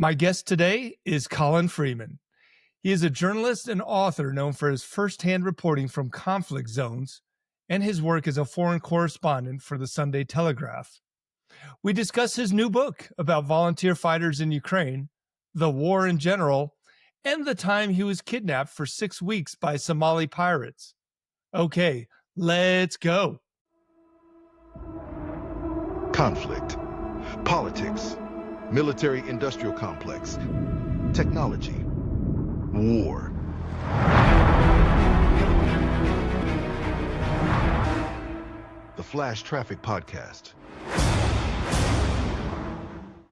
My guest today is Colin Freeman. He is a journalist and author known for his firsthand reporting from conflict zones and his work as a foreign correspondent for the Sunday Telegraph. We discuss his new book about volunteer fighters in Ukraine, the war in general, and the time he was kidnapped for 6 weeks by Somali pirates. Okay, let's go. Conflict, politics, military-industrial complex, technology, war. The Flash Traffic Podcast.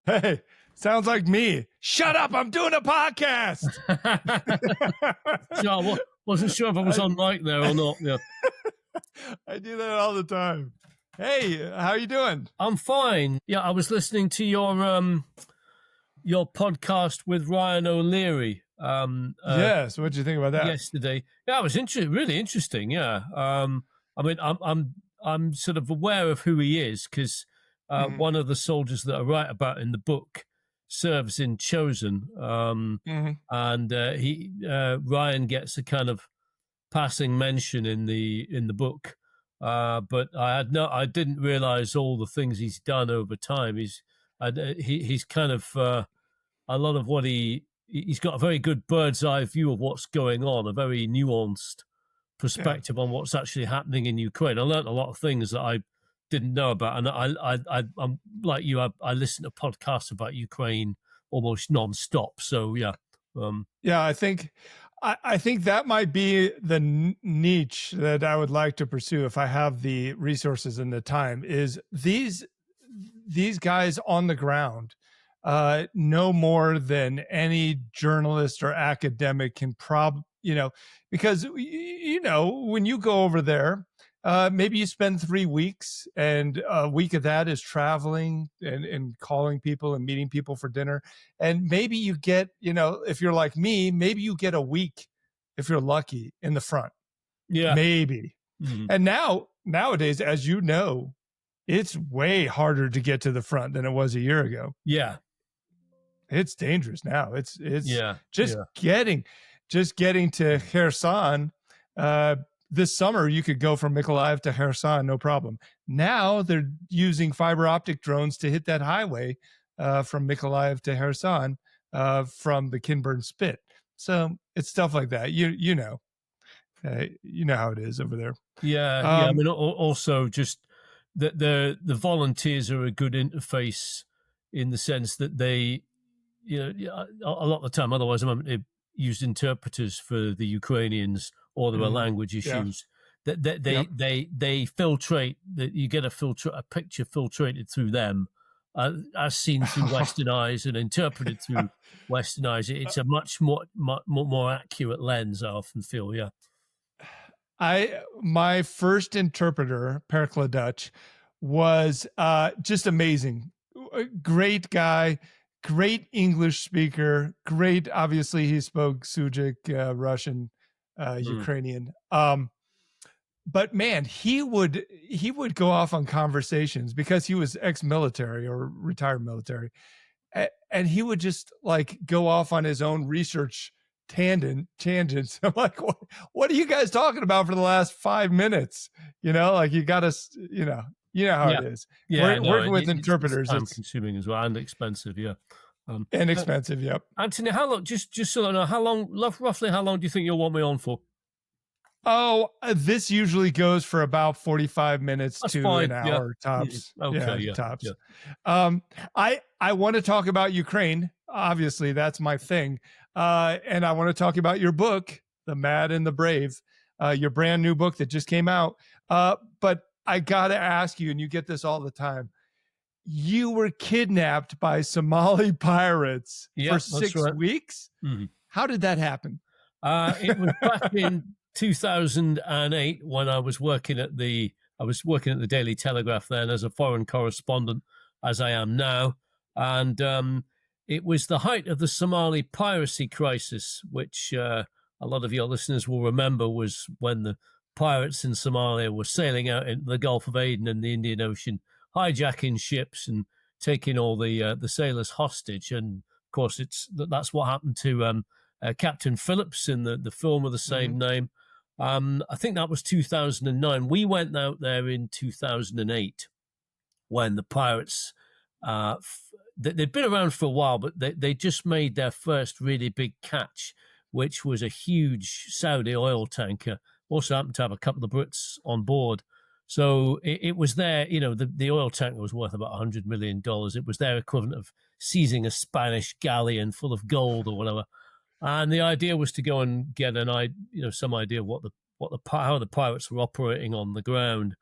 Hey, sounds like me. Shut up, I'm doing a podcast. Yeah, wasn't sure if I was on mic there or not. Yeah. I do that all the time. Hey, how you doing? I'm fine. Yeah, I was listening to your podcast with Ryan O'Leary. Yes, what did you think about that? Yesterday. Yeah, it was really interesting. Yeah. I mean, I'm sort of aware of who he is because one of the soldiers that I write about in the book serves in Chosen, and Ryan gets a kind of passing mention in the book. But I didn't realize all the things he's done over time. He's kind of a lot of what he's got a very good bird's eye view of what's going on, a very nuanced perspective on what's actually happening in Ukraine. I learned a lot of things that I didn't know about, and I'm like you. I listen to podcasts about Ukraine almost non-stop. So yeah. I think that might be the niche that I would like to pursue if I have the resources and the time. Is these guys on the ground know more than any journalist or academic can because when you go over there, maybe you spend 3 weeks and a week of that is traveling and calling people and meeting people for dinner. And maybe you get, if you're like me, maybe you get a week if you're lucky in the front. Yeah. Maybe. Mm-hmm. And nowadays, as you know, it's way harder to get to the front than it was a year ago. Yeah. It's dangerous now. It's getting to Kherson. This summer, you could go from Mykolaiv to Kherson, no problem. Now they're using fiber optic drones to hit that highway from Mykolaiv to Kherson from the Kinburn Spit. So it's stuff like that. You know how it is over there. Yeah. I mean, also just the volunteers are a good interface in the sense that they, a lot of the time, otherwise they used interpreters for the Ukrainians or there are language issues that they filtrate, that you get a picture filtrated through them as seen through Western eyes and interpreted through Western eyes. It's a much more accurate lens, I often feel. Yeah. My first interpreter, Perkla Dutch, was just amazing. Great guy, great English speaker, great. Obviously, he spoke Sujic, Russian, Ukrainian. But man, he would go off on conversations because he was ex-military or retired military, and he would just like go off on his own research tangents. I'm like, what are you guys talking about for the last 5 minutes? Like you got to, how it is. Yeah, working with interpreters, it's time consuming as well and expensive. Yeah. And expensive. Yep. Anthony, how long? Just so I know, roughly how long do you think you'll want me on for? Oh, this usually goes for about 45 minutes to an hour tops. Okay, tops. Yeah. I want to talk about Ukraine. Obviously, that's my thing. And I want to talk about your book, The Mad and the Brave, your brand new book that just came out. But I got to ask you, and you get this all the time, you were kidnapped by Somali pirates for 6 weeks? Mm-hmm. How did that happen? It was back in 2008 when I was working at the Daily Telegraph then as a foreign correspondent, as I am now. And it was the height of the Somali piracy crisis, which a lot of your listeners will remember was when the pirates in Somalia were sailing out into the Gulf of Aden and the Indian Ocean, hijacking ships and taking all the sailors hostage. And course, that's what happened to Captain Phillips in the film of the Hmm. same name. I think that was 2009. We went out there in 2008 when the pirates, they'd been around for a while, but they just made their first really big catch, which was a huge Saudi oil tanker. Also happened to have a couple of Brits on board. So it was there, the oil tanker was worth about $100 million. It was their equivalent of seizing a Spanish galleon full of gold or whatever. And the idea was to go and get some idea of how the pirates were operating on the ground.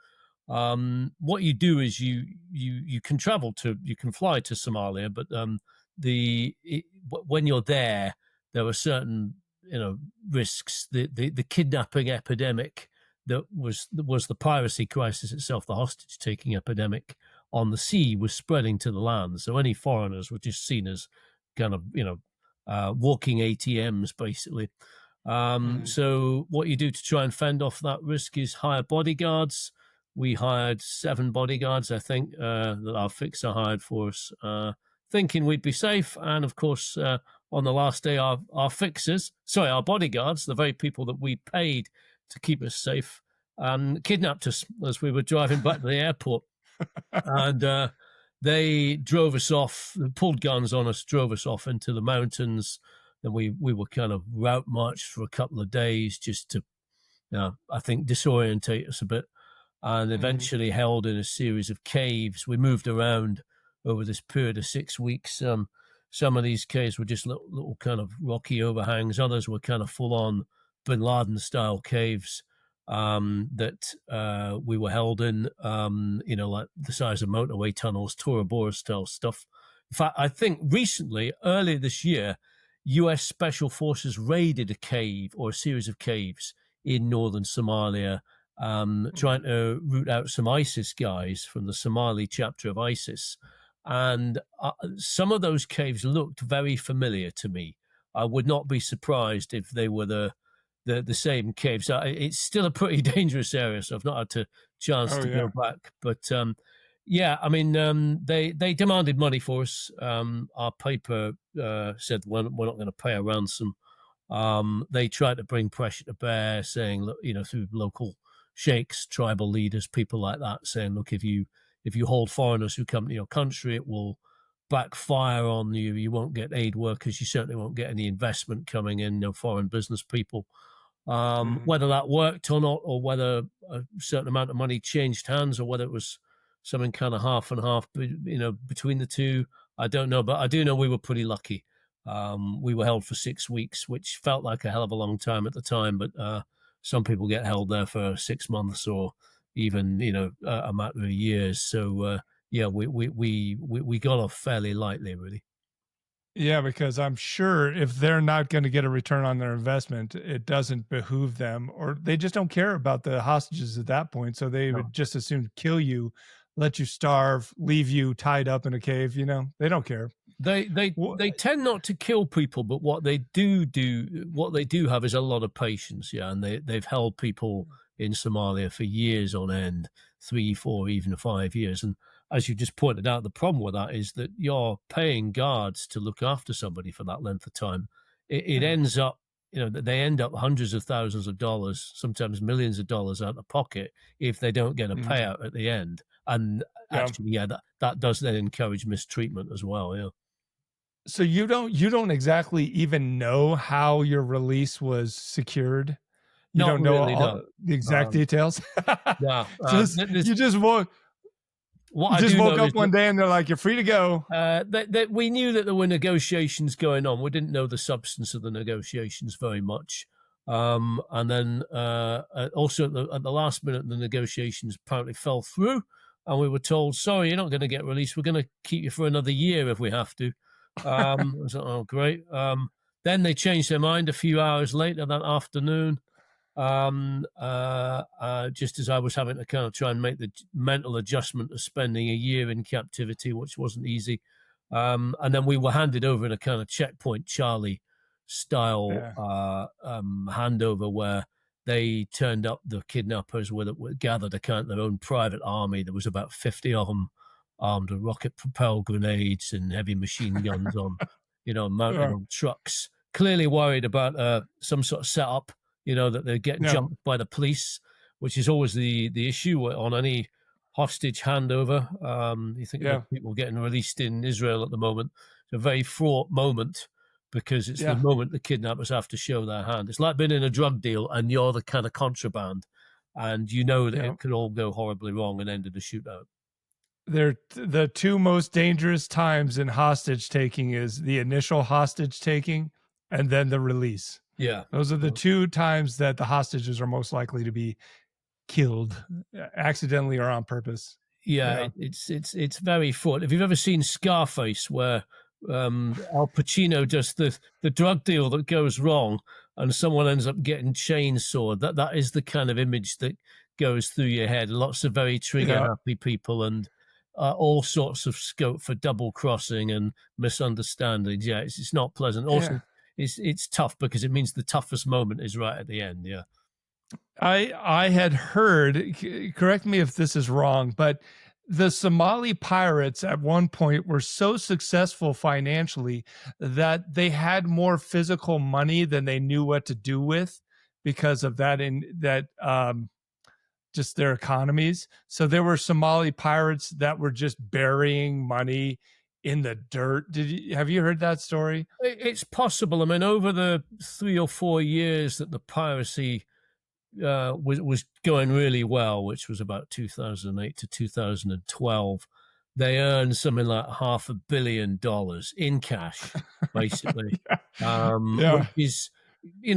What you do is you can fly to Somalia, but when you're there, there are certain risks. The kidnapping epidemic that was the piracy crisis itself, the hostage taking epidemic on the sea was spreading to the land. So any foreigners were just seen as kind of walking ATMs basically. Hmm. So what you do to try and fend off that risk is hire bodyguards. We hired 7 bodyguards, I think, that our fixer hired for us, thinking we'd be safe. And of course, on the last day, our bodyguards, the very people that we paid to keep us safe, kidnapped us as we were driving back to the airport. And they drove us off, pulled guns on us, drove us off into the mountains. And we were kind of route marched for a couple of days just to, I think, disorientate us a bit, and Hmm. eventually held in a series of caves. We moved around over this period of 6 weeks. Some of these caves were just little kind of rocky overhangs. Others were kind of full on Bin Laden style caves that we were held in, like the size of motorway tunnels, Tora Bora style stuff. In fact, I think recently, earlier this year, US Special Forces raided a cave or a series of caves in northern Somalia, trying to root out some ISIS guys from the Somali chapter of ISIS. And some of those caves looked very familiar to me. I would not be surprised if they were the same caves. It's still a pretty dangerous area, so I've not had a chance Oh to go yeah. back. But yeah, I mean, they demanded money for us. Our paper said we're not going to pay a ransom. They tried to bring pressure to bear, saying, look, through local sheikhs, tribal leaders, people like that, saying, look, if you hold foreigners who come to your country, it will backfire on you. You won't get aid workers. You certainly won't get any investment coming in, foreign business people. Hmm. Whether that worked or not, or whether a certain amount of money changed hands, or whether it was something kind of half and half, between the two, I don't know. But I do know we were pretty lucky. We were held for 6 weeks, which felt like a hell of a long time at the time, but some people get held there for 6 months or even a matter of years. So yeah, we got off fairly lightly, really. Yeah, because I'm sure if they're not going to get a return on their investment, it doesn't behoove them, or they just don't care about the hostages at that point. So they No. would just as soon kill you, let you starve, leave you tied up in a cave. They don't care. They they Wha- they tend not to kill people, but what they do have is a lot of patience, yeah, and they've held people in Somalia for years on end, 3, 4, even 5 years. And as you just pointed out, the problem with that is that you're paying guards to look after somebody for that length of time. It Yeah. ends up, that they end up hundreds of thousands of dollars, sometimes millions of dollars out of pocket if they don't get a Mhm. payout at the end. And Yeah. actually, yeah, that does then encourage mistreatment as well. Yeah. So you don't exactly even know how your release was secured. You Not don't know really, all no. the exact Um, details. yeah, just there's you just woke what you I just do woke know up is one day and they're like, "You're free to go." that we knew that there were negotiations going on. We didn't know the substance of the negotiations very much. And then also at the last minute, the negotiations apparently fell through, and we were told, "Sorry, you're not going to get released. We're going to keep you for another year if we have to." I was like, "Oh, great." Then they changed their mind a few hours later that afternoon, just as I was having to kind of try and make the mental adjustment of spending a year in captivity, which wasn't easy. And then we were handed over in a kind of checkpoint Charlie style Yeah. handover, where they turned up, the kidnappers were gathered a kind of their own private army. There was about 50 of them, armed with rocket propelled grenades and heavy machine guns on mounted on trucks, clearly worried about some sort of setup, that they're getting jumped by the police, which is always the issue on any hostage handover. You think of the people getting released in Israel at the moment. It's a very fraught moment because it's the moment the kidnappers have to show their hand. It's like being in a drug deal and you're the kind of contraband, and that it could all go horribly wrong and end in a shootout. They're the two most dangerous times in hostage taking is the initial hostage taking and then the release. Yeah. Those are the two times that the hostages are most likely to be killed accidentally or on purpose. Yeah. It's very fraught. If you've ever seen Scarface, where Al Pacino does the drug deal that goes wrong and someone ends up getting chainsawed, that is the kind of image that goes through your head. Lots of very trigger happy people and all sorts of scope for double crossing and misunderstandings. Yeah, it's not pleasant. Also, it's tough because it means the toughest moment is right at the end. Yeah. I had heard, correct me if this is wrong, but the Somali pirates at one point were so successful financially that they had more physical money than they knew what to do with because of that just their economies. So there were Somali pirates that were just burying money in the dirt. Have you heard that story? It's possible. I mean, over the 3 or 4 years that the piracy was going really well, which was about 2008 to 2012, they earned something like $500 million in cash, basically. Which is,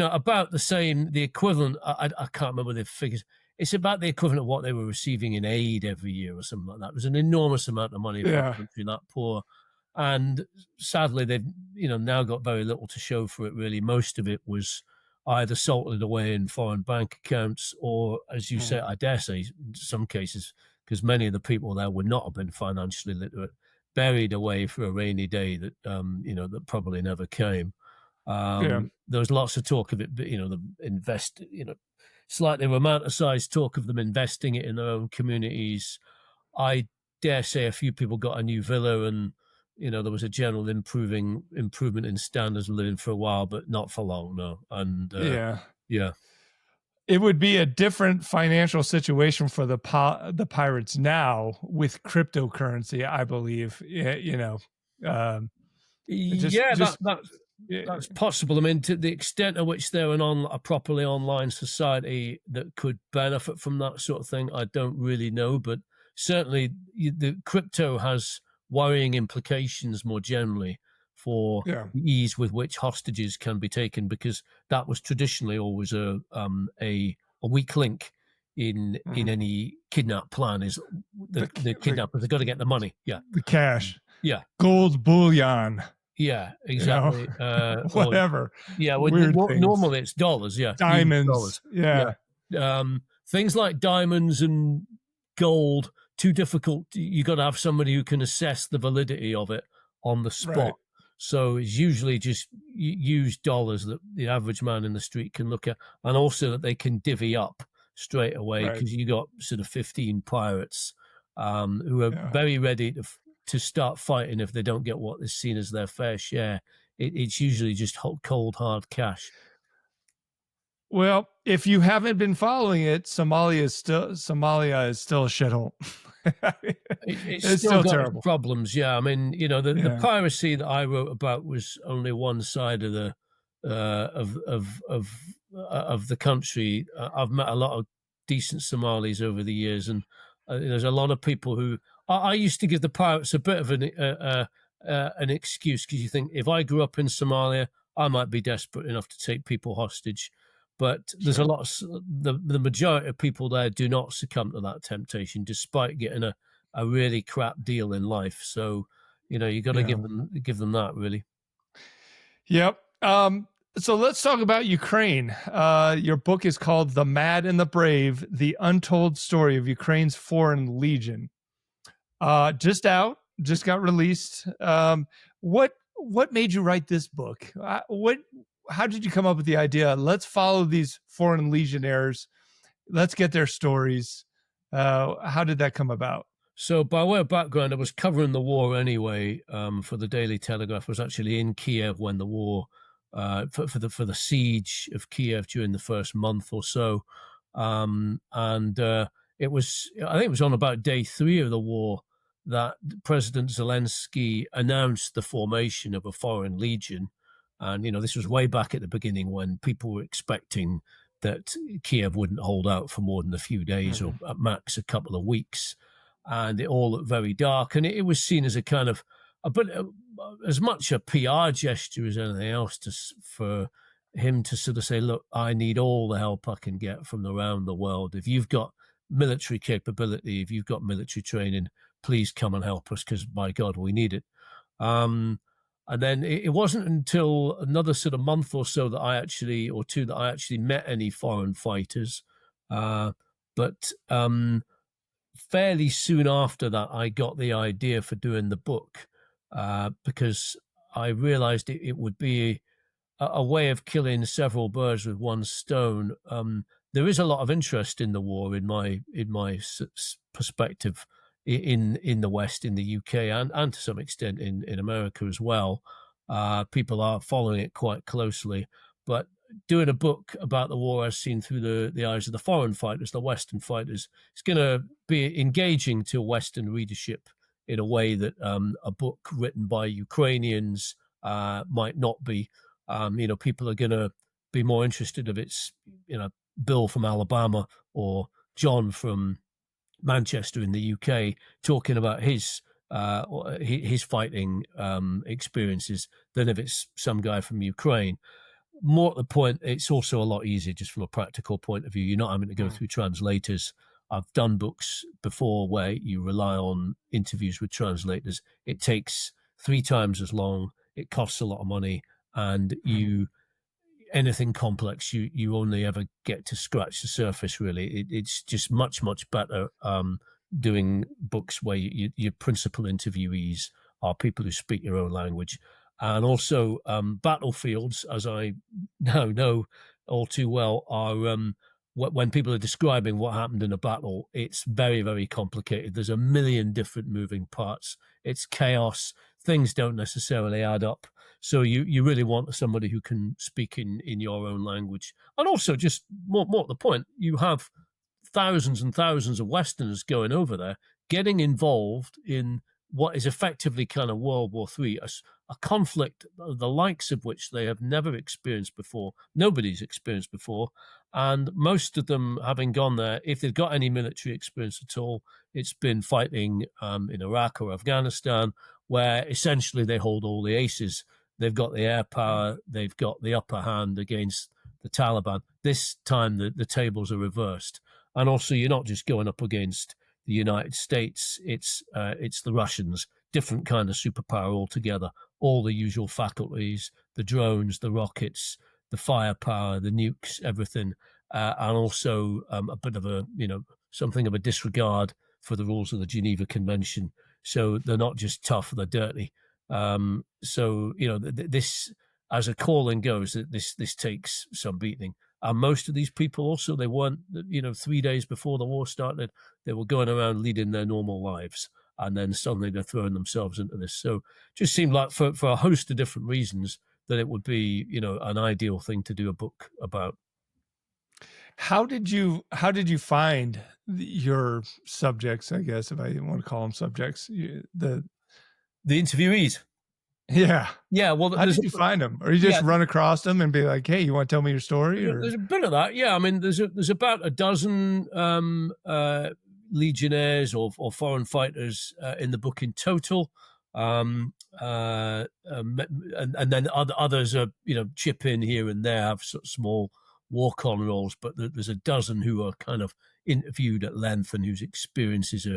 about the same, the equivalent. I can't remember the figures. It's about the equivalent of what they were receiving in aid every year or something like that. It was an enormous amount of money for a country that poor. And sadly, they've now got very little to show for it, really. Most of it was either salted away in foreign bank accounts or, as you say, I dare say, in some cases, because many of the people there would not have been financially literate, buried away for a rainy day that, that probably never came. There was lots of talk of it, but, slightly romanticized talk of them investing it in their own communities. I dare say a few people got a new villa and, there was a general improvement in standards of living for a while, but not for long, no. And it would be a different financial situation for the pirates now with cryptocurrency, I believe. That's possible. I mean, to the extent to which they're a properly online society that could benefit from that sort of thing, I don't really know. But certainly, the crypto has worrying implications more generally for the ease with which hostages can be taken, because that was traditionally always a weak link in any kidnap plan. Is the kidnappers have got to get the money, the cash, gold bullion. Yeah, exactly. Whatever. Normally it's dollars. Yeah, diamonds. Dollars. Things like diamonds and gold, too difficult. You got to have somebody who can assess the validity of it on the spot. Right. So it's usually just use dollars that the average man in the street can look at, and also that they can divvy up straight away, because you got sort of 15 pirates who are very ready to start fighting if they don't get what is seen as their fair share. It's usually just cold, hard cash. Well, if you haven't been following it, Somalia is still a shithole. It's still got terrible problems. Yeah, I mean, the piracy that I wrote about was only one side of the of the country. I've met a lot of decent Somalis over the years, and there's a lot of people who I used to give the pirates a bit of an excuse, because you think, if I grew up in Somalia, I might be desperate enough to take people hostage. But there's a lot of the majority of people there do not succumb to that temptation, despite getting a really crap deal in life. So, you got to give them that, really. Yep. So let's talk about Ukraine. Your book is called "The Mad and the Brave: The Untold Story of Ukraine's Foreign Legion." Just got released. What made you write this book? How did you come up with the idea? Let's follow these foreign legionnaires. Let's get their stories. How did that come about? So, by way of background, I was covering the war anyway for the Daily Telegraph. I was actually in Kiev when the war, for the siege of Kiev during the first month or so, and it was, I think it was on about day 3 of the war that President Zelensky announced the formation of a foreign legion, and this was way back at the beginning when people were expecting that Kiev wouldn't hold out for more than a few days or at max a couple of weeks, and it all looked very dark. And it was seen as a kind of as much a PR gesture as anything else for him to sort of say, look, I need all the help I can get from around the world. If you've got military capability, if you've got military training, please come and help us, because by God, we need it. And then it wasn't until another sort of month or so that or two that I actually met any foreign fighters. But fairly soon after that, I got the idea for doing the book, because I realized it would be a way of killing several birds with one stone. There is a lot of interest in the war in my perspective in the West, in the UK, and to some extent in America as well. People are following it quite closely, but doing a book about the war as seen through the eyes of the foreign fighters, the Western fighters, it's going to be engaging to Western readership in a way that a book written by Ukrainians might not be. People are going to be more interested if it's, Bill from Alabama or John from Manchester in the UK talking about his fighting experiences than if it's some guy from Ukraine. More at the point, it's also a lot easier just from a practical point of view. You're not having to go through translators. I've done books before where you rely on interviews with translators. It takes 3 times as long. It costs a lot of money, and anything complex, you only ever get to scratch the surface. Really, it's just much better doing books where your principal interviewees are people who speak your own language. And also battlefields, as I now know all too well, are when people are describing what happened in a battle, it's very, very complicated. There's a million different moving parts. It's chaos. Things don't necessarily add up. So you really want somebody who can speak in your own language. And also, just more at the point, you have thousands and thousands of Westerners going over there, getting involved in what is effectively kind of World War III, a conflict the likes of which they have never experienced before. Nobody's experienced before. And most of them having gone there, if they've got any military experience at all, it's been fighting in Iraq or Afghanistan, where essentially they hold all the aces. They've got the air power, they've got the upper hand against the Taliban. This time the tables are reversed. And also, you're not just going up against the United States, it's the Russians, different kind of superpower altogether, all the usual faculties, the drones, the rockets, the firepower, the nukes, everything, and also a bit of something of a disregard for the rules of the Geneva Convention. So they're not just tough, they're dirty. This, as a calling goes, this takes some beating. And most of these people also, they weren't, 3 days before the war started, they were going around leading their normal lives. And then suddenly they're throwing themselves into this. So it just seemed like for a host of different reasons that it would be, an ideal thing to do a book about. How did you find your subjects, I guess, if I want to call them subjects, the interviewees? Yeah. Well, how did you find them? Or you just run across them and be like, hey, you want to tell me your story? Or? There's a bit of that. Yeah. I mean, there's about a dozen Legionnaires or foreign fighters in the book in total. And then others are, chip in here and there, have sort of small walk-on roles, but there's a dozen who are kind of interviewed at length and whose experiences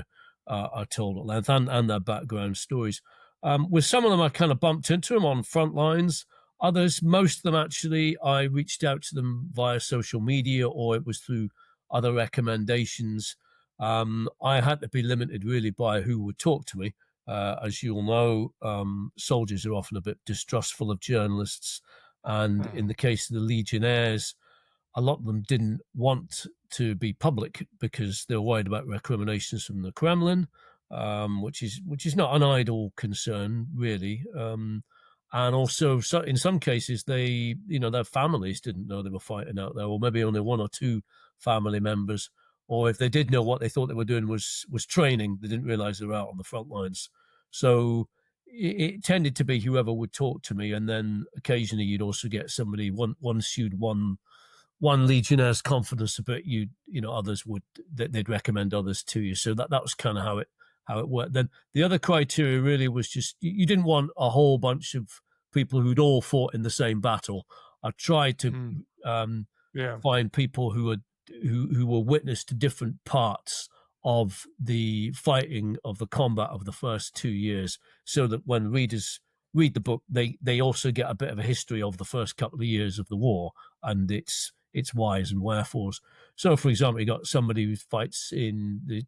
are told at length, and their background stories. With some of them, I kind of bumped into them on front lines. Others, most of them actually, I reached out to them via social media, or it was through other recommendations. I had to be limited really by who would talk to me. As you'll know, soldiers are often a bit distrustful of journalists. And in the case of the Legionnaires, a lot of them didn't want to be public because they were worried about recriminations from the Kremlin. which is not an idle concern, really. And also, in some cases, their families didn't know they were fighting out there, or maybe only one or two family members. Or if they did know, what they thought they were doing was training. They didn't realize they were out on the front lines. So it tended to be whoever would talk to me, and then occasionally you'd also get somebody once you'd won one Legionnaire's confidence a bit, others they'd recommend others to you. So that was kind of how it worked. Then the other criteria really was just you didn't want a whole bunch of people who'd all fought in the same battle. I tried to find people who were witness to different parts of the fighting, of the combat of the first 2 years, so that when readers read the book, they also get a bit of a history of the first couple of years of the war and its whys and wherefores. So, for example, you got somebody who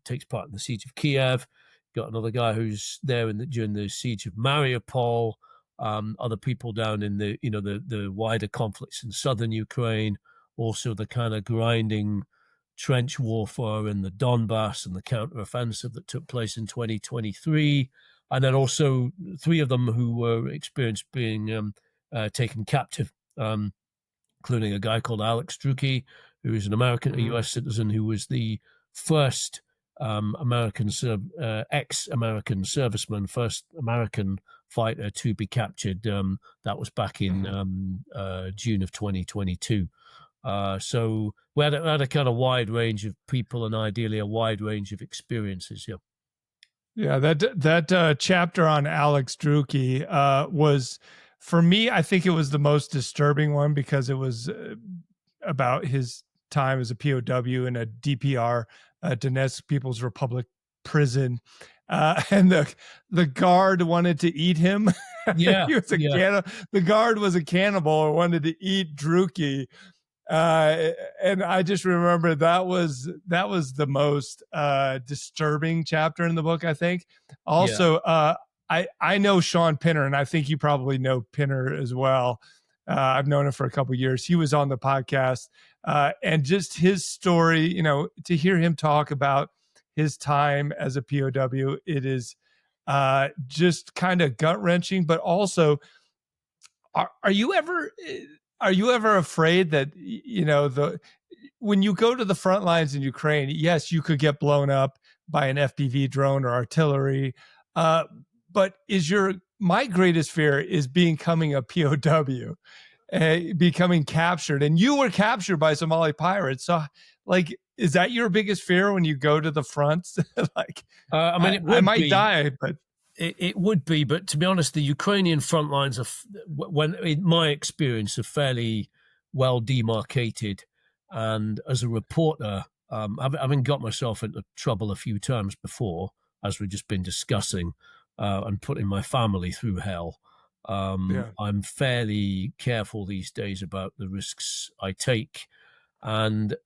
takes part in the siege of Kiev. Got another guy who's there during the siege of Mariupol. Other people down in the wider conflicts in southern Ukraine. Also, the kind of grinding trench warfare in the Donbass and the counteroffensive that took place in 2023. And then also 3 of them who were experienced being taken captive, including a guy called Alex Drucke, who is a U.S. citizen, who was the first ex-American serviceman, first American fighter to be captured. That was back in June of 2022. So we had a kind of wide range of people, and ideally a wide range of experiences. Yeah. Yeah, that chapter on Alex Drucke was, for me, I think it was the most disturbing one, because it was about his time as a POW in a DPR, Donetsk People's Republic prison, and the guard wanted to eat him. Yeah, he was the guard was a cannibal or wanted to eat Drucke. And I just remember that was the most disturbing chapter in the book, I think. Also, I know Sean Pinner, and I think you probably know Pinner as well. I've known him for a couple of years. He was on the podcast, and just his story, to hear him talk about his time as a POW, it is just kind of gut-wrenching. But also, are you ever afraid that, when you go to the front lines in Ukraine, yes, you could get blown up by an FPV drone or artillery, but my greatest fear is becoming a POW, becoming captured, and you were captured by Somali pirates. So, is that your biggest fear when you go to the front? I might die, but. It would be, but to be honest, the Ukrainian front lines in my experience, are fairly well demarcated. And as a reporter, having got myself into trouble a few times before, as we've just been discussing, and putting my family through hell, I'm fairly careful these days about the risks I take. And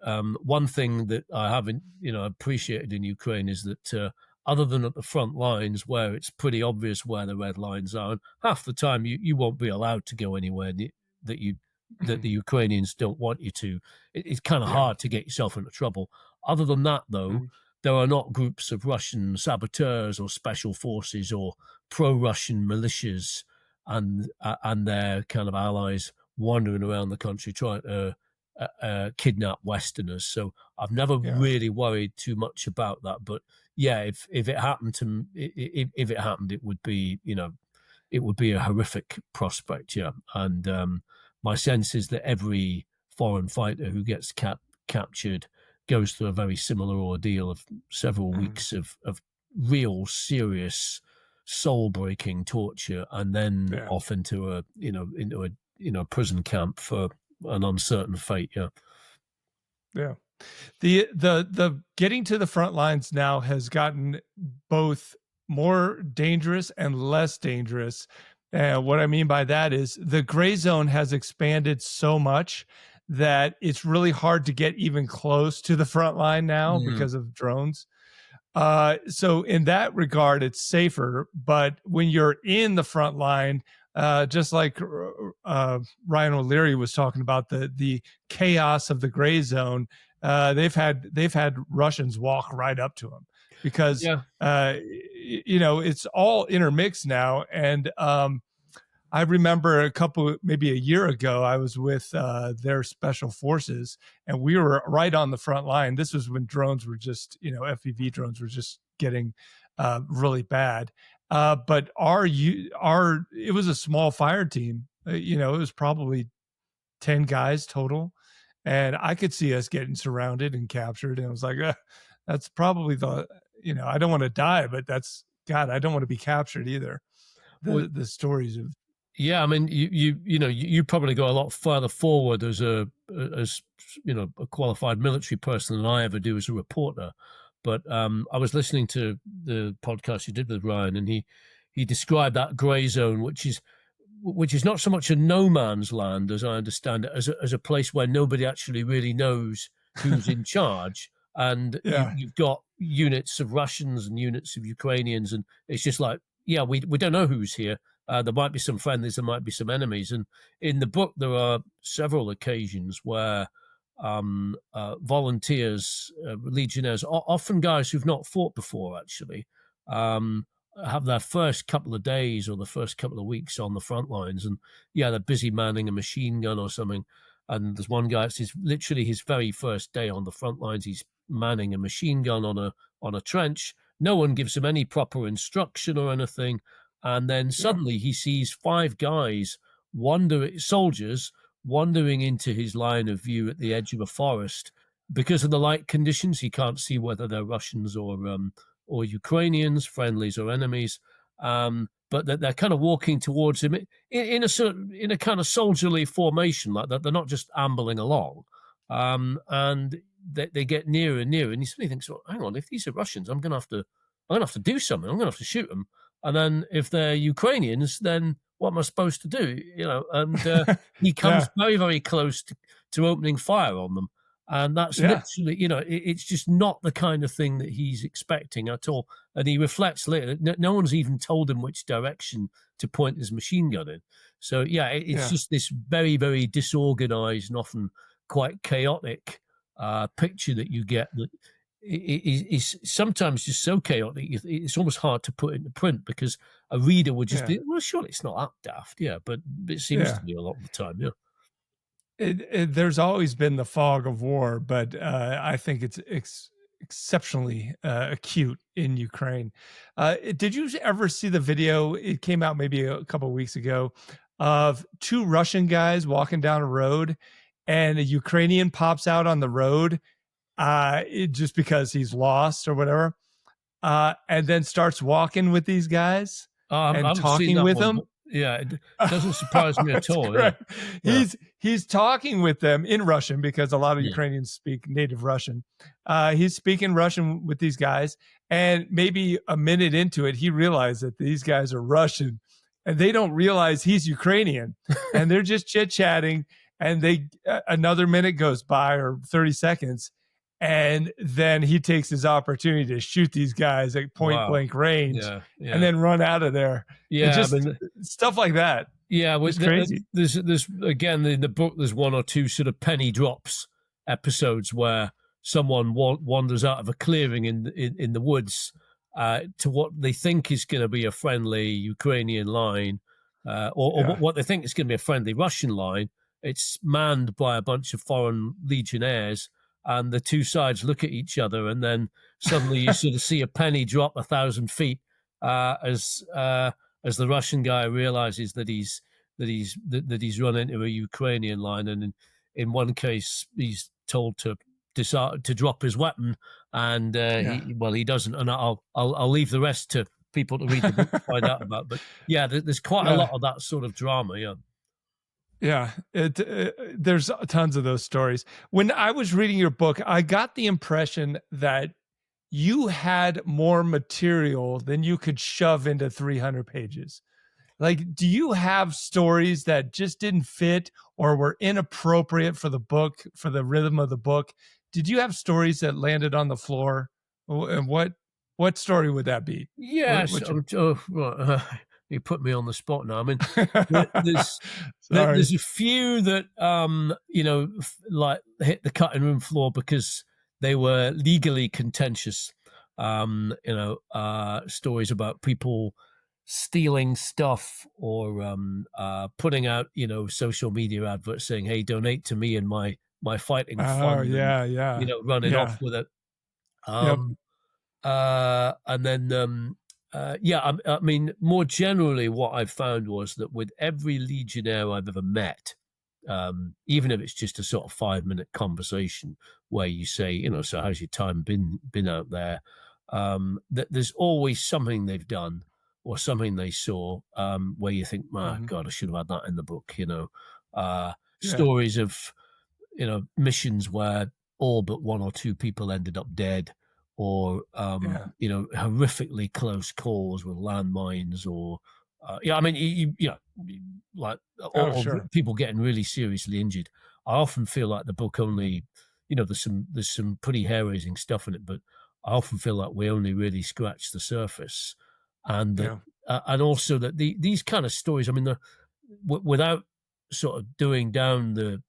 one thing that I haven't, appreciated in Ukraine is that other than at the front lines, where it's pretty obvious where the red lines are, and half the time you won't be allowed to go anywhere that the Ukrainians don't want you to. It's kind of hard to get yourself into trouble. Other than that, though, there are not groups of Russian saboteurs or special forces or pro-Russian militias and their kind of allies wandering around the country trying to kidnap Westerners. So I've never really worried too much about that. But yeah, if it happened if it happened, it would be it would be a horrific prospect. Yeah, and my sense is that every foreign fighter who gets captured goes through a very similar ordeal of several weeks of real serious soul-breaking torture, and then off into a prison camp for an uncertain fate. Yeah. The getting to the front lines now has gotten both more dangerous and less dangerous. What I mean by that is the gray zone has expanded so much that it's really hard to get even close to the front line now because of drones. So in that regard, it's safer. But when you're in the front line, just like Ryan O'Leary was talking about, the chaos of the gray zone, they've had Russians walk right up to them. because Yeah. it's all intermixed now. And I remember maybe a year ago, I was with their special forces, and we were right on the front line. This was when drones were just, FPV drones were just getting really bad. But it was a small fire team. It was probably 10 guys total, and I could see us getting surrounded and captured. And I was like, that's probably I don't want to die, but I don't want to be captured either. The stories of. Yeah, I mean, you probably go a lot further forward as a qualified military person than I ever do as a reporter. But I was listening to the podcast you did with Ryan, and he described that grey zone, which is not so much a no man's land, as I understand it, as a place where nobody actually really knows who's in charge, and you've got units of Russians and units of Ukrainians, and it's just like, yeah, we don't know who's here. There might be some friendlies, there might be some enemies. And in the book, there are several occasions where volunteers, Legionnaires, often guys who've not fought before, actually, have their first couple of days or the first couple of weeks on the front lines. And yeah, they're busy manning a machine gun or something. And there's one guy, it's literally his very first day on the front lines. He's manning a machine gun on a trench. No one gives him any proper instruction or anything. And then suddenly he sees 5 guys, soldiers, wandering into his line of view at the edge of a forest. Because of the light conditions, he can't see whether they're Russians or Ukrainians, friendlies or enemies. But they're kind of walking towards him in a kind of soldierly formation, like that. They're not just ambling along. And they get nearer and nearer, and he suddenly thinks, well, hang on, if these are Russians, I'm going to have to do something. I'm going to have to shoot them. And then if they're Ukrainians, then what am I supposed to do? And he comes very, very close to opening fire on them. And that's literally, it's just not the kind of thing that he's expecting at all. And he reflects later, no one's even told him which direction to point his machine gun in. So, it's just this very, very disorganized and often quite chaotic picture that you get that is sometimes just so chaotic, it's almost hard to put into print, because a reader would just be, well, surely it's not that daft. Yeah, but it seems to be a lot of the time, There's always been the fog of war, but I think it's exceptionally acute in Ukraine. Did you ever see the video? It came out maybe a couple of weeks ago of 2 Russian guys walking down a road, and a Ukrainian pops out on the road, just because he's lost or whatever, and then starts walking with these guys and talking with them. Yeah, it doesn't surprise me at all. Yeah. He's talking with them in Russian, because a lot of Ukrainians speak native Russian. He's speaking Russian with these guys, and maybe a minute into it, he realized that these guys are Russian, and they don't realize he's Ukrainian, and they're just chit-chatting, and another minute goes by, or 30 seconds, and then he takes his opportunity to shoot these guys at point blank range, and then run out of there. Yeah, just stuff like that. Yeah, it's crazy. There's again in the book, there's 1 or 2 sort of penny drops episodes where someone wanders out of a clearing in the woods to what they think is going to be a friendly Ukrainian line, or what they think is going to be a friendly Russian line. It's manned by a bunch of foreign legionnaires, and the 2 sides look at each other, and then suddenly you sort of see a penny drop 1,000 feet as the Russian guy realizes that he's run into a Ukrainian line, and in one case he's told to drop his weapon, and he doesn't. And I'll leave the rest to people to read the book to find out about. But there's quite a lot of that sort of drama. Yeah, there's tons of those stories. When I was reading your book, I got the impression that you had more material than you could shove into 300 pages. Like, do you have stories that just didn't fit or were inappropriate for the book, for the rhythm of the book? Did you have stories that landed on the floor? And what story would that be? Yes. You put me on the spot now. I mean, there's a few that, like hit the cutting room floor because they were legally contentious. stories about people stealing stuff or putting out, social media adverts saying, "Hey, donate to me and my fighting Oh, fund," and yeah, yeah, running off yeah. with it. Yep. And then, yeah, I mean, more generally, what I found was that with every Legionnaire I've ever met, even if it's just a sort of 5-minute conversation where you say, so how's your time been out there? That there's always something they've done or something they saw where you think, my Mhm. God, I should have had that in the book. Yeah, Stories of missions where all but one or two people ended up dead, or yeah. horrifically close calls with landmines, or yeah, I mean, like Oh, or sure. people getting really seriously injured. I often feel like the book only, there's some pretty hair-raising stuff in it, but I often feel like we only really scratch the surface, and that, Yeah. and also that these kind of stories. I mean, without sort of doing down the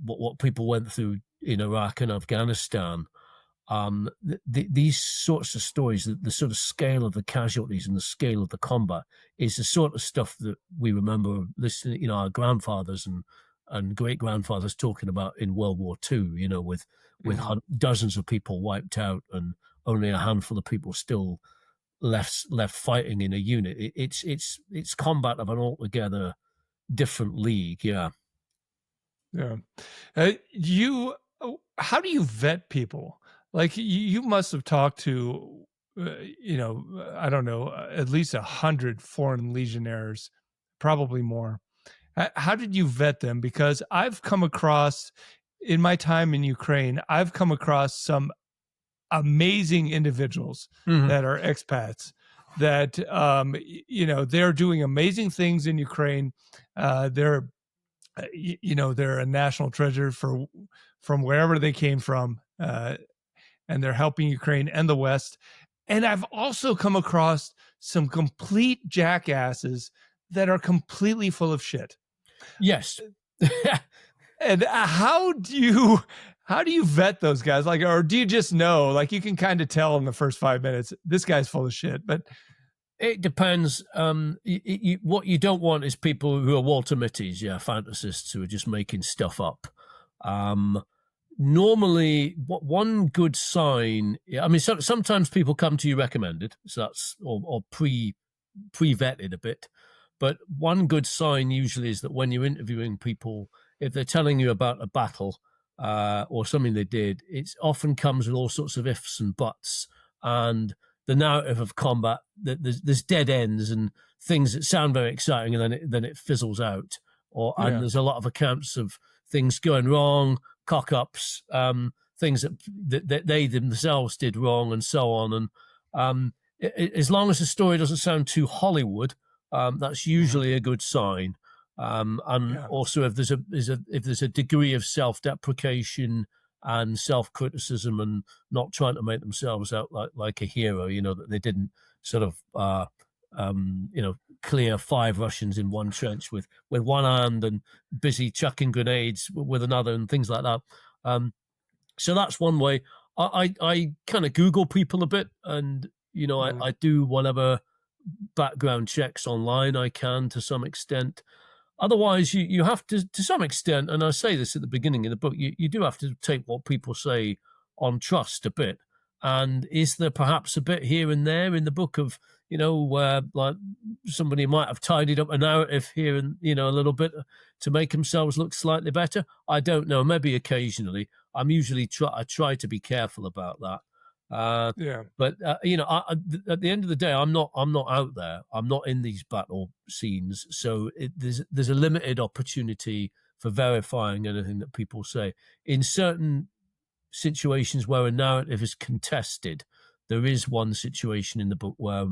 what people went through in Iraq and Afghanistan. These sorts of stories, the sort of scale of the casualties and the scale of the combat, is the sort of stuff that we remember listening, our grandfathers and great grandfathers talking about in World War II. With Mhm. dozens of people wiped out and only a handful of people still left fighting in a unit. It's combat of an altogether different league. Yeah. Yeah. How do you vet people? Like you must have talked to, I don't know, at least 100 foreign legionnaires, probably more. How did you vet them? Because I've come across, in my time in Ukraine, I've come across some amazing individuals Mhm. that are expats that, they're doing amazing things in Ukraine. They're they're a national treasure from wherever they came from, and they're helping Ukraine and the West. And I've also come across some complete jackasses that are completely full of shit. Yes. And how do you vet those guys? Like, or do you just know? Like, you can kind of tell in the first 5 minutes this guy's full of shit. But It depends. What you don't want is people who are Walter Mitty's, yeah, fantasists who are just making stuff up. Um, Normally, what one good sign, yeah, I mean, sometimes people come to you recommended, so that's or pre-vetted a bit. But one good sign usually is that when you're interviewing people, if they're telling you about a battle or something they did, it often comes with all sorts of ifs and buts, and the narrative of combat. That there's dead ends and things that sound very exciting, and then it fizzles out. And yeah, there's a lot of accounts of things going wrong, cock ups, things that they themselves did wrong, and so on. And as long as the story doesn't sound too Hollywood, that's mhm, usually a good sign. And yeah, also, if there's a degree of self-deprecation and self-criticism, and not trying to make themselves out like a hero, that they didn't sort of clear 5 Russians in one trench with one hand and busy chucking grenades with another and things like that. So that's one way. I kind of Google people a bit, and mhm, I do whatever background checks online I can to some extent. Otherwise, you have to some extent, and I say this at the beginning of the book, you do have to take what people say on trust a bit. And is there perhaps a bit here and there in the book of, where like somebody might have tidied up a narrative here and, a little bit to make themselves look slightly better? I don't know. Maybe occasionally. I try to be careful about that. Uh, yeah, but at the end of the day, I'm not out there. I'm not in these battle scenes, so there's a limited opportunity for verifying anything that people say. In certain situations where a narrative is contested, there is one situation in the book where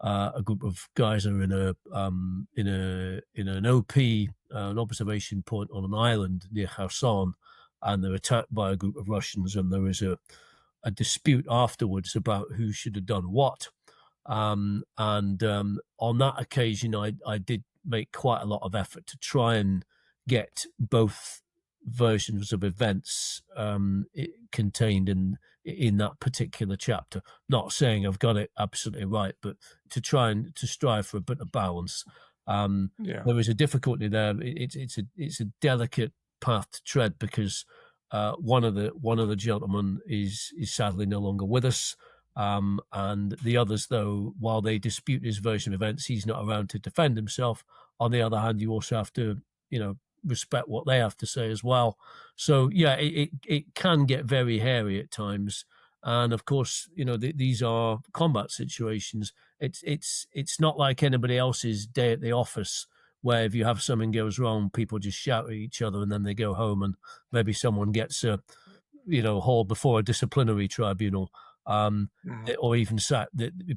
a group of guys are in an OP, an observation point on an island near Kherson, and they're attacked by a group of Russians, and there is a dispute afterwards about who should have done what. And on that occasion, I did make quite a lot of effort to try and get both versions of events contained in that particular chapter. Not saying I've got it absolutely right, but to try and to strive for a bit of balance. Yeah. There is a difficulty there. It's a delicate path to tread because one of the gentlemen is sadly no longer with us. And the others, though, while they dispute his version of events, he's not around to defend himself. On the other hand, you also have to, respect what they have to say as well. So yeah, it can get very hairy at times. And of course, these are combat situations. It's not like anybody else's day at the office where if you have something goes wrong, people just shout at each other and then they go home and maybe someone gets hauled before a disciplinary tribunal. Or even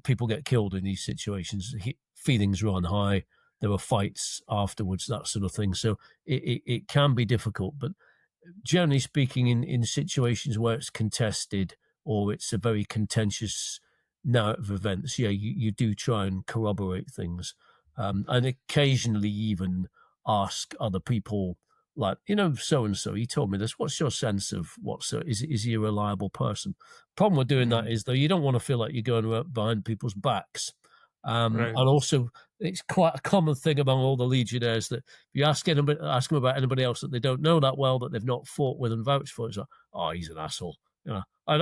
people get killed in these situations. Feelings run high. There are fights afterwards, that sort of thing. So it can be difficult. But generally speaking, in situations where it's contested or it's a very contentious narrative of events, you do try and corroborate things. And occasionally even ask other people, like, so-and-so, he told me this. What's your sense of is he a reliable person? Problem with doing that is, though, you don't want to feel like you're going behind people's backs. Right. And also, it's quite a common thing among all the Legionnaires that if you ask them about anybody else that they don't know that well, that they've not fought with and vouched for, it's like, oh, he's an asshole. I've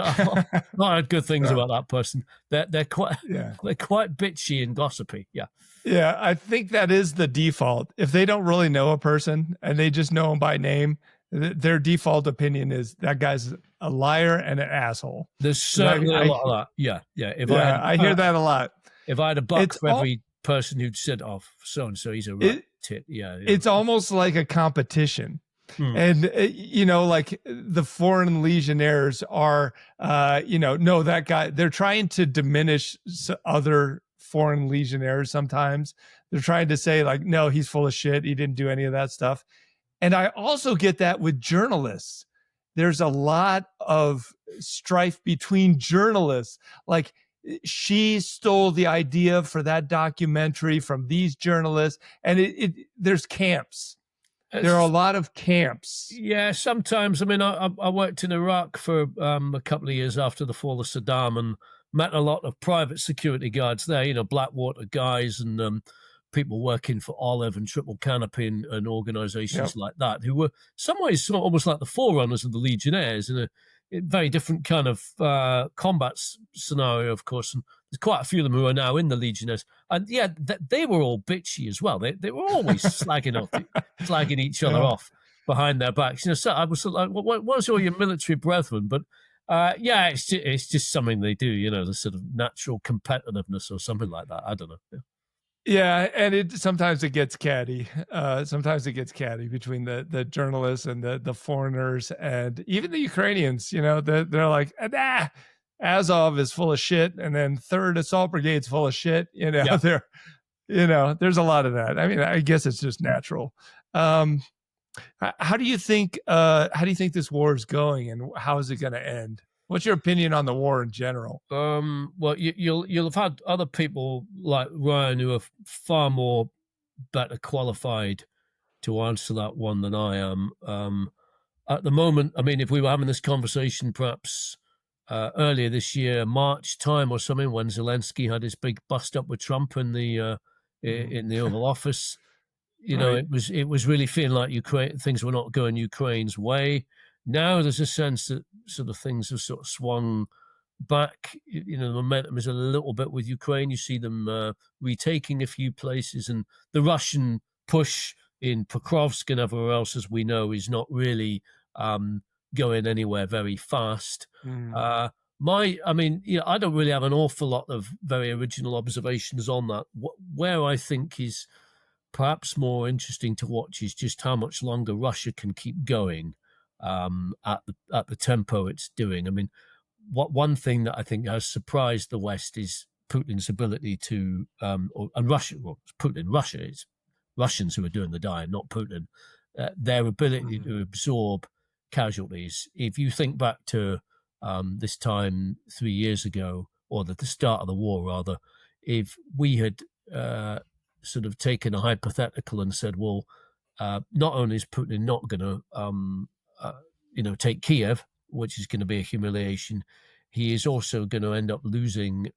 not heard good things about that person. They're quite they're quite bitchy and gossipy. Yeah. Yeah, I think that is the default. If they don't really know a person and they just know him by name, their default opinion is that guy's a liar and an asshole. There's certainly a lot of that. Yeah. I hear that a lot. If I had a buck for every person who'd said, "Oh, so and so, he's a rat tit," it's almost like a competition. And like the foreign legionnaires are, no, that guy. They're trying to diminish other foreign legionnaires. Sometimes they're trying to say, like, no, he's full of shit. He didn't do any of that stuff. And I also get that with journalists. There's a lot of strife between journalists. Like, she stole the idea for that documentary from these journalists, and there's camps. There are a lot of camps. Yeah, sometimes. I mean, I worked in Iraq for a couple of years after the fall of Saddam and met a lot of private security guards there, Blackwater guys and people working for Olive and Triple Canopy and organizations like that, who were some ways sort of almost like the forerunners of the Legionnaires in a very different kind of combat scenario, of course. And there's quite a few of them who are now in the Legionnaires. And yeah, they were all bitchy as well. They were always slagging each other off behind their backs. So I was like, what's all your military brethren? But it's just something they do, the sort of natural competitiveness or something like that. I don't know. Yeah, and sometimes it gets catty. Sometimes it gets catty between the journalists and the foreigners and even the Ukrainians. They're like, Azov is full of shit, and then 3rd Assault Brigade's full of shit. There's a lot of that. I mean, I guess it's just natural. How do you think this war is going, and how is it going to end? What's your opinion on the war in general? Well, you'll have had other people like Ryan who are far more better qualified to answer that one than I am. At the moment, I mean, if we were having this conversation perhaps earlier this year, March time or something, when Zelensky had his big bust up with Trump in the Oval Office, right. it was really feeling like things were not going Ukraine's way. Now there's a sense that sort of things have sort of swung back. The momentum is a little bit with Ukraine. You see them retaking a few places, and the Russian push in Pokrovsk and everywhere else, as we know, is not really going anywhere very fast. I don't really have an awful lot of very original observations on that. Where I think is perhaps more interesting to watch is just how much longer Russia can keep going. At the tempo it's doing. I mean, one thing that I think has surprised the West is Putin's ability to, and Russia. Well, Russia is Russians who are doing the dying, not Putin. Their ability to absorb casualties. If you think back to this time 3 years ago, or the start of the war rather, if we had sort of taken a hypothetical and said, well, not only is Putin not going to, take Kiev, which is going to be a humiliation, he is also going to end up losing,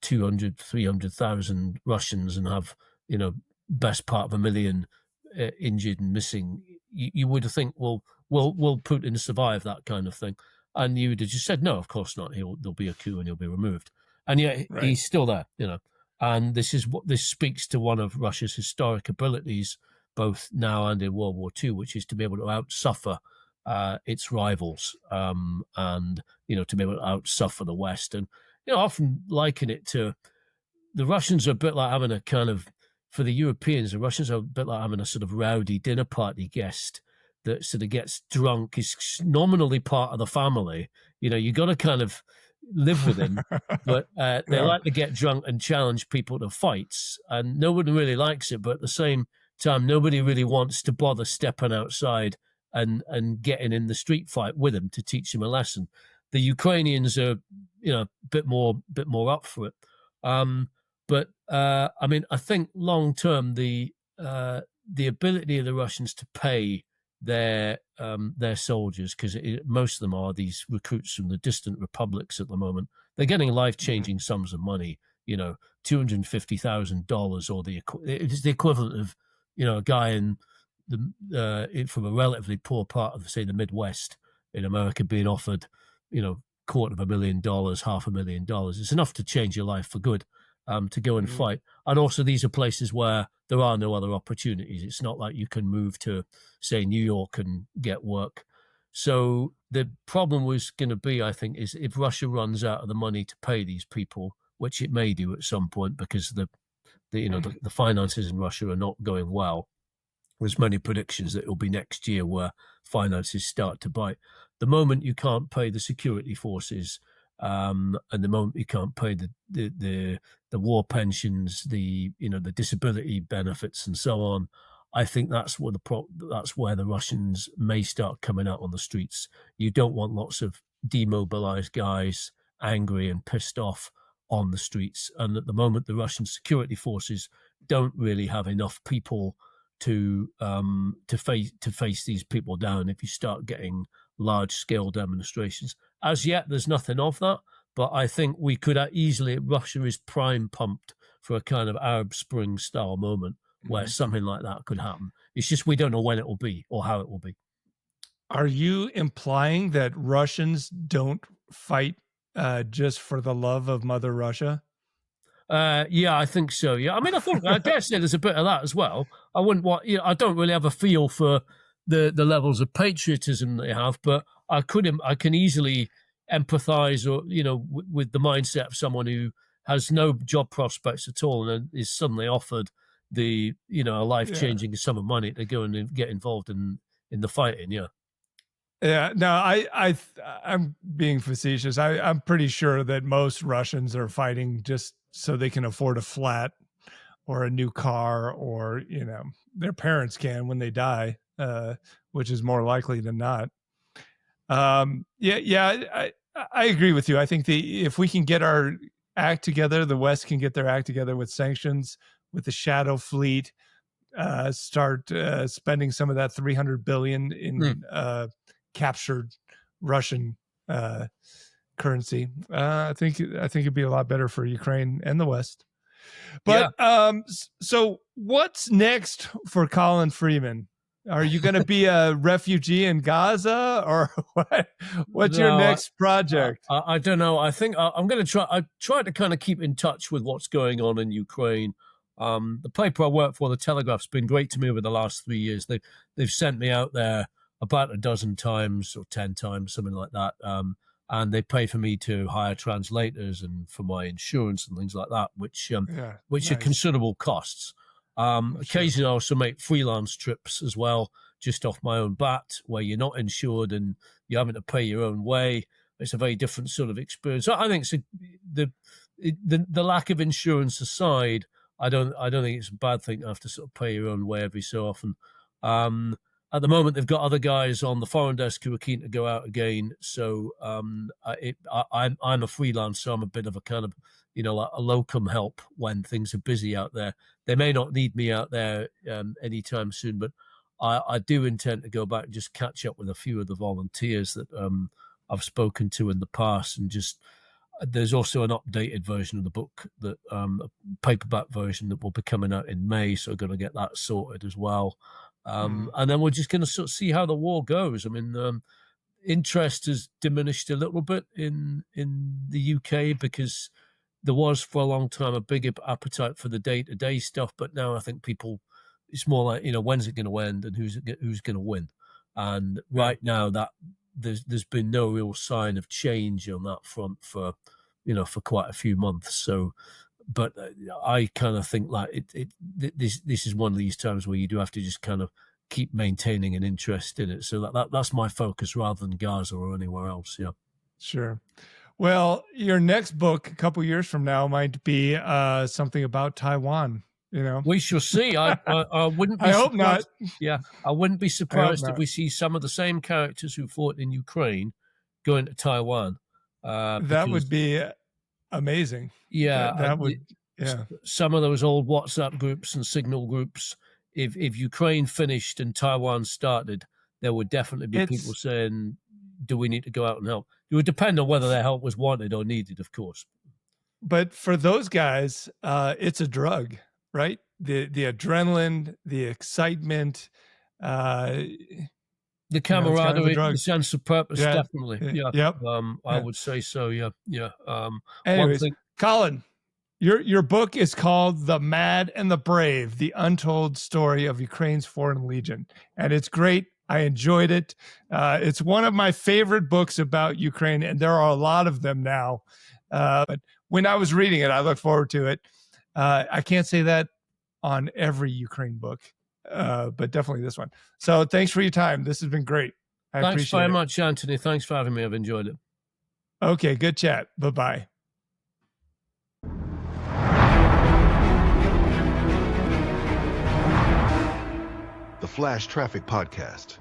200, 300,000 Russians and have, best part of 1 million injured and missing. You would think, well, will Putin survive that kind of thing? And you would have just said, no, of course not. There'll be a coup and he'll be removed. And yet he's still there, And this speaks to one of Russia's historic abilities, both now and in World War II, which is to be able to outsuffer its rivals, and to be able to outsuffer the West. And often liken it to the Russians are a bit like having a kind of, for the Europeans, the Russians are a bit like having a sort of rowdy dinner party guest that sort of gets drunk, is nominally part of the family. You got to kind of live with him, but they like to get drunk and challenge people to fights, and nobody really likes it. But at the same time, nobody really wants to bother stepping outside and getting in the street fight with him to teach him a lesson. The Ukrainians are, a bit more up for it. But I think long term, the ability of the Russians to pay their soldiers, because most of them are these recruits from the distant republics at the moment, they're getting life-changing sums of money. $250,000, or it's the equivalent of a guy in from a relatively poor part of, say, the Midwest in America being offered $250,000, $500,000. It's enough to change your life for good. To go and fight. And also these are places where there are no other opportunities. It's not like you can move to, say, New York and get work. So the problem was going to be, I think, is if Russia runs out of the money to pay these people, which it may do at some point because the finances in Russia are not going well. There's many predictions that it will be next year where finances start to bite. The moment you can't pay the security forces, and the moment you can't pay the war pensions, the disability benefits and so on, I think that's where the Russians may start coming out on the streets. You don't want lots of demobilized guys, angry and pissed off, on the streets. And at the moment, the Russian security forces don't really have enough people to face these people down if you start getting large scale demonstrations. As yet, there's nothing of that, but I think we could easily, Russia is prime pumped for a kind of Arab Spring style moment where something like that could happen. It's just we don't know when it will be or how it will be. Are you implying that Russians don't fight just for the love of Mother Russia? Yeah, I think so. Yeah, I mean, I dare say there's a bit of that as well. I don't really have a feel for the levels of patriotism they have, but I can easily empathize, or with the mindset of someone who has no job prospects at all and is suddenly offered a life-changing sum of money to go and get involved in the fighting. Yeah, no, I'm being facetious. I'm pretty sure that most Russians are fighting just so they can afford a flat or a new car, or their parents can when they die, which is more likely than not. I agree with you. I think if we can get our act together, the West can get their act together with sanctions, with the shadow fleet, start spending some of that $300 billion in captured Russian currency. I think it'd be a lot better for Ukraine and the West. But so what's next for Colin Freeman? Are you going to be a refugee in Gaza, or what? What's your next project? I don't know. I think I'm going to try. I try to kind of keep in touch with what's going on in Ukraine. The paper I work for, the Telegraph's been great to me over the last 3 years. They've sent me out there about a dozen times or 10 times, something like that. And they pay for me to hire translators and for my insurance and things like that, which are considerable costs. Occasionally I also make freelance trips as well, just off my own bat, where you're not insured and you're having to pay your own way. It's a very different sort of experience. So I think the lack of insurance aside, I don't think it's a bad thing to have to sort of pay your own way every so often. At the moment, they've got other guys on the foreign desk who are keen to go out again. So I'm a freelancer. I'm a bit of a kind of like a locum help when things are busy out there. They may not need me out there anytime soon, but I do intend to go back and just catch up with a few of the volunteers that I've spoken to in the past, and just there's also an updated version of the book, that a paperback version that will be coming out in May, so I'm going to get that sorted as well. And then we're just going to sort of see how the war goes. I mean, interest has diminished a little bit in the UK, because there was for a long time a big appetite for the day-to-day stuff, but now I think it's more like, when's it going to end and who's going to win? And right now that there's been no real sign of change on that front for quite a few months. So, but I kind of think like this is one of these times where you do have to just kind of keep maintaining an interest in it. So that's my focus rather than Gaza or anywhere else. Yeah. Sure. Well, your next book a couple years from now might be something about Taiwan. We shall see. I wouldn't be I surprised. hope not. Yeah, I wouldn't be surprised if we see some of the same characters who fought in Ukraine going to Taiwan. That would be amazing. Yeah, that would. Yeah, some of those old WhatsApp groups and Signal groups. If Ukraine finished and Taiwan started, there would definitely be people saying, "Do we need to go out and help?" It would depend on whether their help was wanted or needed, of course. But for those guys, it's a drug. Right? The adrenaline, the excitement, the camaraderie, the sense of purpose, definitely. Yeah. Yep. I would say so. Yeah. Yeah. Anyways, Colin, your book is called "The Mad and the Brave: The Untold Story of Ukraine's Foreign Legion," and it's great. I enjoyed it. It's one of my favorite books about Ukraine, and there are a lot of them now. But when I was reading it, I looked forward to it. I can't say that on every Ukraine book, but definitely this one. So thanks for your time. This has been great. I appreciate it. Thanks very much, Anthony. Thanks for having me. I've enjoyed it. Okay, good chat. Bye-bye. The Flash Traffic Podcast.